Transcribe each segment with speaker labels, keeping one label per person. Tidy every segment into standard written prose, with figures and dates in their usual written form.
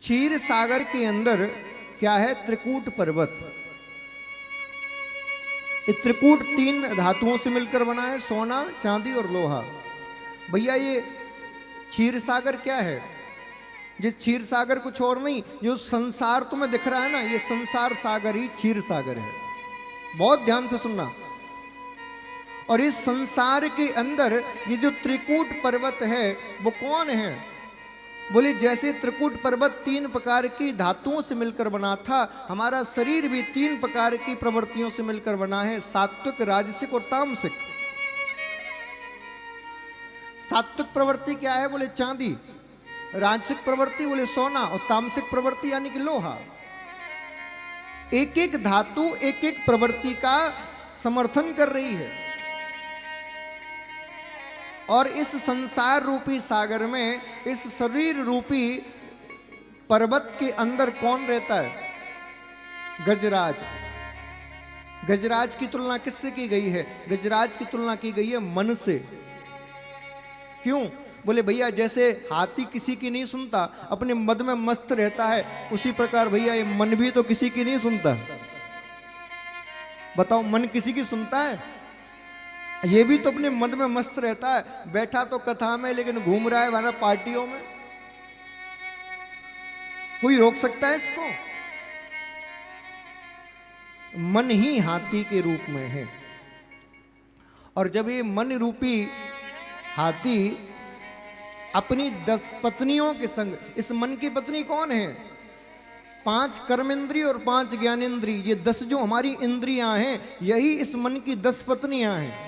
Speaker 1: क्षीर सागर के अंदर क्या है? त्रिकूट पर्वत। ये त्रिकूट 3 धातुओं से मिलकर बना है, सोना, चांदी और लोहा। भैया ये क्षीर सागर क्या है? जिस क्षीर सागर कुछ और नहीं, जो संसार तुम्हें दिख रहा है ना, ये संसार सागर ही क्षीर सागर है। बहुत ध्यान से सुनना। और इस संसार के अंदर ये जो त्रिकूट पर्वत है वो कौन है? बोले जैसे त्रिकूट पर्वत 3 प्रकार की धातुओं से मिलकर बना था, हमारा शरीर भी 3 प्रकार की प्रवृत्तियों से मिलकर बना है, सात्विक, राजसिक और तामसिक। सात्विक प्रवृत्ति क्या है? बोले चांदी। राजसिक प्रवृत्ति बोले सोना। और तामसिक प्रवृत्ति यानी कि लोहा। एक एक धातु एक एक प्रवृत्ति का समर्थन कर रही है। और इस संसार रूपी सागर में, इस शरीर रूपी पर्वत के अंदर कौन रहता है? गजराज। गजराज की तुलना किससे की गई है? गजराज की तुलना की गई है मन से। क्यों? बोले भैया जैसे हाथी किसी की नहीं सुनता, अपने मद में मस्त रहता है, उसी प्रकार भैया ये मन भी तो किसी की नहीं सुनता। बताओ, मन किसी की सुनता है? ये भी तो अपने मद में मस्त रहता है, बैठा तो कथा में लेकिन घूम रहा है हमारा पार्टियों में। कोई रोक सकता है इसको? मन ही हाथी के रूप में है। और जब ये मन रूपी हाथी अपनी 10 पत्नियों के संग, इस मन की पत्नी कौन है? 5 कर्मेंद्रिय और 5 ज्ञानेंद्रिय, ये 10 जो हमारी इंद्रियां हैं, यही इस मन की 10 पत्नियां हैं।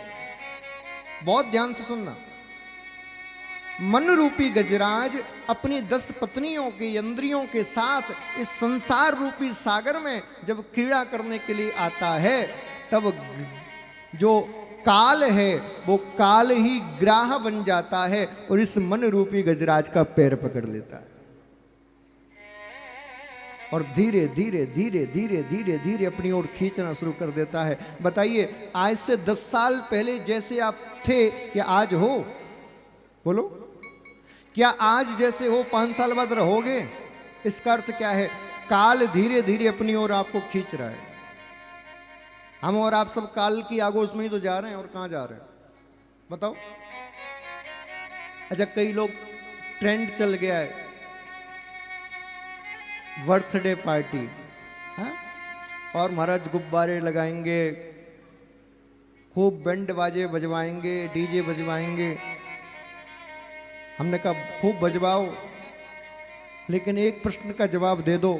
Speaker 1: बहुत ध्यान से सुनना। मन रूपी गजराज अपनी 10 पत्नियों के इंद्रियों के साथ इस संसार रूपी सागर में जब क्रीड़ा करने के लिए आता है, तब जो काल है वो काल ही ग्राह बन जाता है और इस मन रूपी गजराज का पैर पकड़ लेता है और धीरे धीरे धीरे धीरे धीरे धीरे अपनी ओर खींचना शुरू कर देता है। बताइए, आज से 10 साल पहले जैसे आप थे, क्या आज हो? बोलो, क्या आज जैसे हो 5 साल बाद रहोगे? इसका अर्थ क्या है? काल धीरे धीरे अपनी ओर आपको खींच रहा है। हम और आप सब काल की आगोश में ही तो जा रहे हैं, और कहां जा रहे हैं बताओ? अच्छा, कई लोग ट्रेंड चल गया है बर्थडे पार्टी, हाँ? और महाराज गुब्बारे लगाएंगे, खूब बैंड बाजे बजवाएंगे, डीजे बजवाएंगे। हमने कहा खूब बजवाओ, लेकिन एक प्रश्न का जवाब दे दो।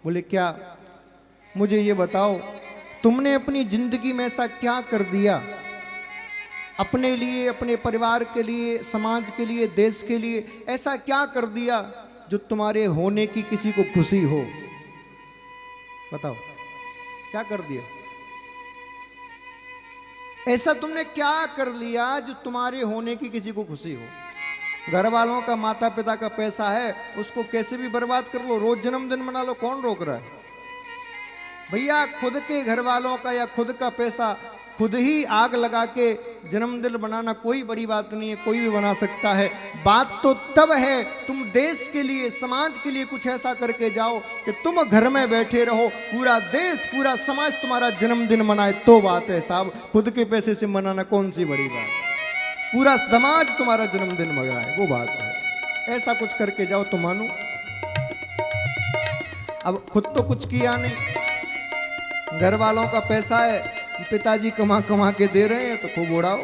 Speaker 1: बोले क्या? मुझे ये बताओ, तुमने अपनी जिंदगी में ऐसा क्या कर दिया अपने लिए, अपने परिवार के लिए, समाज के लिए, देश के लिए, ऐसा क्या कर दिया जो तुम्हारे होने की किसी को खुशी हो? बताओ, क्या कर दिया? ऐसा तुमने क्या कर लिया जो तुम्हारे होने की किसी को खुशी हो? घर वालों का, माता पिता का पैसा है, उसको कैसे भी बर्बाद कर लो, रोज जन्मदिन मना लो, कौन रोक रहा है? भैया खुद के घर वालों का या खुद का पैसा खुद ही आग लगा के जन्मदिन बनाना कोई बड़ी बात नहीं है, कोई भी बना सकता है। बात तो तब है तुम देश के लिए, समाज के लिए कुछ ऐसा करके जाओ कि तुम घर में बैठे रहो, पूरा देश, पूरा समाज तुम्हारा जन्मदिन मनाए, तो बात है साहब। खुद के पैसे से मनाना कौन सी बड़ी बात? पूरा समाज तुम्हारा जन्मदिन मनाए, वो बात है। ऐसा कुछ करके जाओ तो मानो। अब खुद तो कुछ किया नहीं, घर वालों का पैसा है, पिताजी कमा कमा के दे रहे हैं तो खूब उड़ाओ।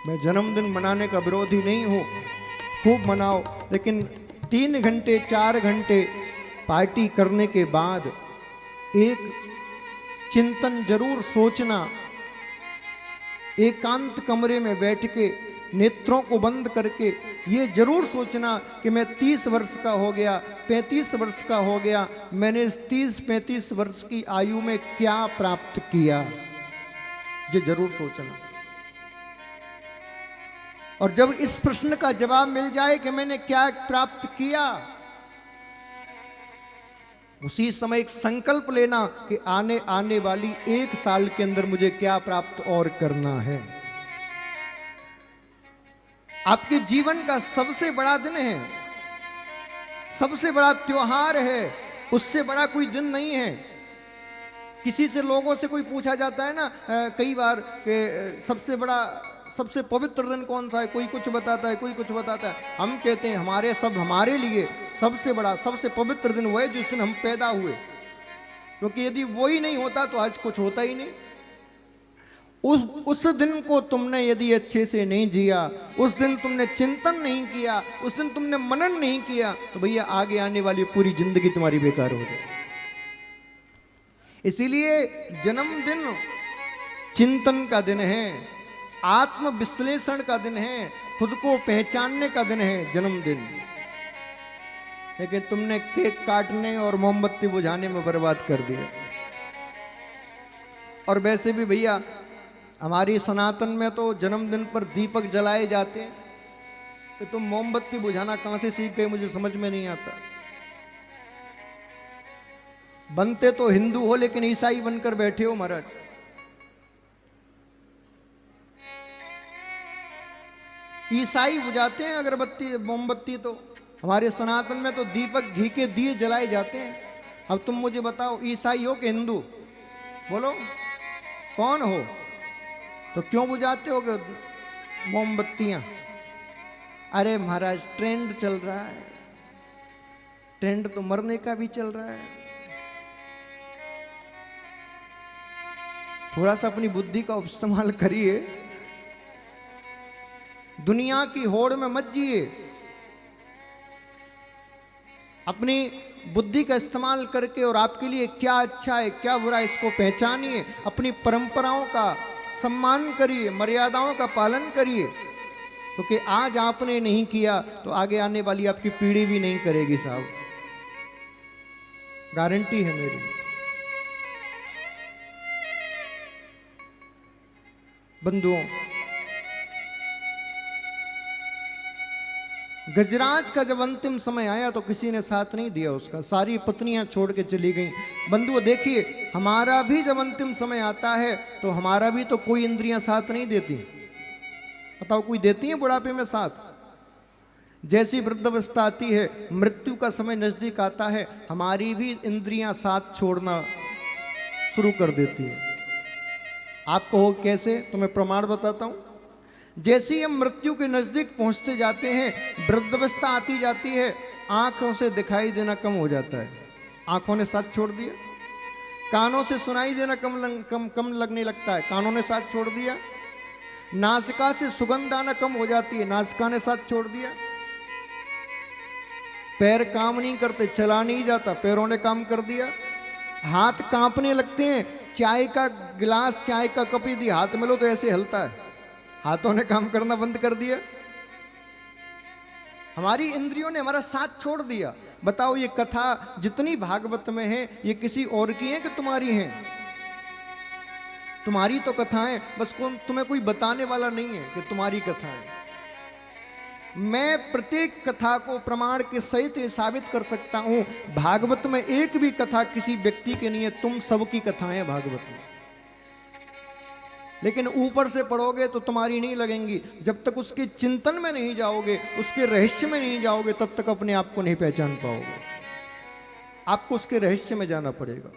Speaker 1: मैं जन्मदिन मनाने का विरोधी नहीं हूं, खूब मनाओ, लेकिन 3 घंटे 4 घंटे पार्टी करने के बाद एक चिंतन जरूर सोचना, एकांत कमरे में बैठ के नेत्रों को बंद करके ये जरूर सोचना कि मैं 30 वर्ष का हो गया, 35 वर्ष का हो गया, मैंने इस 30-35 वर्ष की आयु में क्या प्राप्त किया, ये जरूर सोचना। और जब इस प्रश्न का जवाब मिल जाए कि मैंने क्या प्राप्त किया, उसी समय एक संकल्प लेना कि आने वाली 1 साल के अंदर मुझे क्या प्राप्त और करना है। आपके जीवन का सबसे बड़ा दिन है सबसे बड़ा त्योहार है, उससे बड़ा कोई दिन नहीं है। किसी से लोगों से कोई पूछा जाता है ना कई बार कि सबसे बड़ा सबसे पवित्र दिन कौन सा है, कोई कुछ बताता है, कोई कुछ बताता है। हम कहते हैं हमारे लिए सबसे बड़ा सबसे पवित्र दिन वो है जिस दिन हम पैदा हुए, क्योंकि यदि वो ही नहीं होता तो आज कुछ होता ही नहीं। उस दिन को तुमने यदि अच्छे से नहीं जिया, उस दिन तुमने चिंतन नहीं किया, उस दिन तुमने मनन नहीं किया, तो भैया आगे आने वाली पूरी जिंदगी तुम्हारी बेकार हो जाएगी। इसीलिए जन्मदिन चिंतन का दिन है, आत्म विश्लेषण का दिन है, खुद को पहचानने का दिन है जन्मदिन। लेकिन तुमने केक काटने और मोमबत्ती बुझाने में बर्बाद कर दिया। और वैसे भी भैया हमारी सनातन में तो जन्मदिन पर दीपक जलाए जाते हैं, कि तुम मोमबत्ती बुझाना कहां से सीख गए, मुझे समझ में नहीं आता। बनते तो हिंदू हो लेकिन ईसाई बनकर बैठे हो महाराज। ईसाई बुझाते हैं अगरबत्ती मोमबत्ती, तो हमारे सनातन में तो दीपक घी के दिए जलाए जाते हैं। अब तुम मुझे बताओ ईसाई हो कि हिंदू, बोलो कौन हो? तो क्यों बुझाते हो मोमबत्तियां? अरे महाराज ट्रेंड चल रहा है, ट्रेंड तो मरने का भी चल रहा है। थोड़ा सा अपनी बुद्धि का इस्तेमाल करिए, दुनिया की होड़ में मत जिए। अपनी बुद्धि का इस्तेमाल करके और आपके लिए क्या अच्छा है क्या बुरा इसको पहचानिए, अपनी परंपराओं का सम्मान करिए, मर्यादाओं का पालन करिए, क्योंकि आज आपने नहीं किया तो आगे आने वाली आपकी पीढ़ी भी नहीं करेगी साहब, गारंटी है मेरी। बंधुओं, गजराज का जब अंतिम समय आया तो किसी ने साथ नहीं दिया उसका, सारी पत्नियां छोड़ के चली गईं। बंधुओं देखिए, हमारा भी जब अंतिम समय आता है तो हमारा भी तो कोई इंद्रियां साथ नहीं देती। बताओ कोई देती है बुढ़ापे में साथ? जैसी वृद्धावस्था आती है, मृत्यु का समय नजदीक आता है, हमारी भी इंद्रियां साथ छोड़ना शुरू कर देती है। आपको हो कैसे? तो मैं प्रमाण बताता हूं। जैसे ही हम मृत्यु के नजदीक पहुंचते जाते हैं, वृद्धावस्था आती जाती है, आंखों से दिखाई देना कम हो जाता है, आंखों ने साथ छोड़ दिया। कानों से सुनाई देना कम लगने लगता है, कानों ने साथ छोड़ दिया। नासिका से सुगंध आना कम हो जाती है, नासिका ने साथ छोड़ दिया। पैर काम नहीं करते, चला नहीं जाता, पैरों ने काम कर दिया। हाथ कांपने लगते हैं, चाय का गिलास चाय का कप यदि हाथ में लो तो ऐसे हिलता है, हाथों ने काम करना बंद कर दिया। हमारी इंद्रियों ने हमारा साथ छोड़ दिया। बताओ ये कथा जितनी भागवत में है, ये किसी और की है कि तुम्हारी है? तुम्हारी तो कथाएं, बस तुम्हें कोई बताने वाला नहीं है कि तुम्हारी कथा है। मैं प्रत्येक कथा को प्रमाण के सहित साबित कर सकता हूं। भागवत में एक भी कथा किसी व्यक्ति की नहीं है, तुम सबकी कथाएं भागवत में। लेकिन ऊपर से पढ़ोगे तो तुम्हारी नहीं लगेंगी। जब तक उसके चिंतन में नहीं जाओगे, उसके रहस्य में नहीं जाओगे, तब तक अपने आप को नहीं पहचान पाओगे। आपको उसके रहस्य में जाना पड़ेगा।